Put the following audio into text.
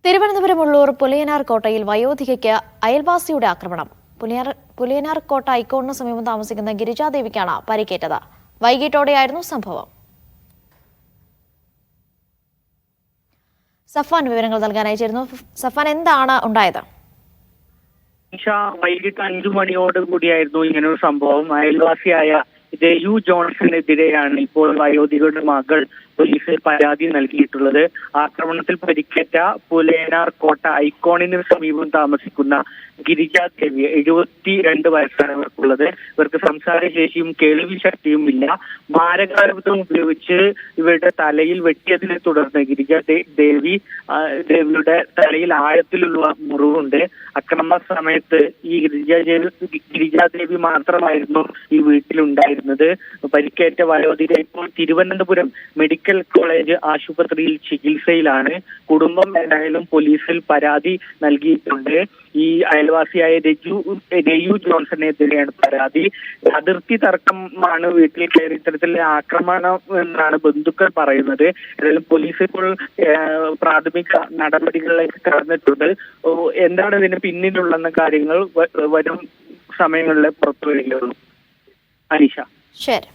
തിരുവനന്തപുരം ഉള്ളൂർ പുലയനാർ കോട്ടയിൽ വയോധികയ്ക്ക് അയൽവാസിയുടെ ആക്രമണം. പുലയനാർ കോട്ട ഐക്കോണിന് സമീപം താമസിക്കുന്ന ഗിരിജാദേവിക്കാണ് പരിക്കേറ്റത്. വൈകിട്ടോടെയായിരുന്നു സംഭവം. സഫാൻ വിവരങ്ങൾ നൽകാനായി ചേരുന്നു. സഫാൻ, എന്താണ് ഉണ്ടായത്? വൈകിട്ട് 5 മണിയോട് കൂടിയായിരുന്നു ഇങ്ങനൊരു സംഭവം. അയൽവാസിയായ ജയു ജോൺസണെതിരെയാണ് ഇപ്പോൾ വയോധികയുടെ മകൾ പോലീസിൽ പരാതി നൽകിയിട്ടുള്ളത്. ആക്രമണത്തിൽ പരിക്കേറ്റ പുലയനാർ കോട്ട ഐക്കോണിന് സമീപം താമസിക്കുന്ന ഗിരിജാദേവി 72 വയസ്സാണ് ഇവർക്കുള്ളത്. ഇവർക്ക് സംസാരശേഷിയും കേൾവി ശക്തിയും ഇല്ല. മാരകായുധം ഉപയോഗിച്ച് ഇവരുടെ തലയിൽ വെട്ടിയതിനെ തുടർന്ന് ദേവിയുടെ തലയിൽ ആഴത്തിലുള്ള മുറിവുണ്ട്. അക്രമ സമയത്ത് ഈ ഗിരിജാദേവി മാത്രമായിരുന്നു ഈ വീട്ടിലുണ്ടായിരുന്നത്. പരിക്കേറ്റ വയോധിക ഇപ്പോൾ തിരുവനന്തപുരം മെഡിക്കൽ കോളേജ് ആശുപത്രിയിൽ ചികിത്സയിലാണ്. കുടുംബം എന്തായാലും പോലീസിൽ പരാതി നൽകിയിട്ടുണ്ട്. ഈ അയൽവാസിയായ രയു ജോൺസണെതിരെയാണ് പരാതി. അതിർത്തി തർക്കമാണ് വീട്ടിൽ കയറി ഇത്തരത്തിലുള്ള ആക്രമണം എന്നാണ് ബന്ധുക്കൾ പറയുന്നത്. ഏതായാലും പോലീസ് ഇപ്പോൾ പ്രാഥമിക നടപടികളിലേക്ക് കടന്നിട്ടുണ്ട്. എന്താണ് ഇതിന് പിന്നിലുള്ള കാര്യങ്ങൾ വരും സമയങ്ങളിൽ പുറത്തു വരികയുള്ളൂ. അനീഷ. ശരി.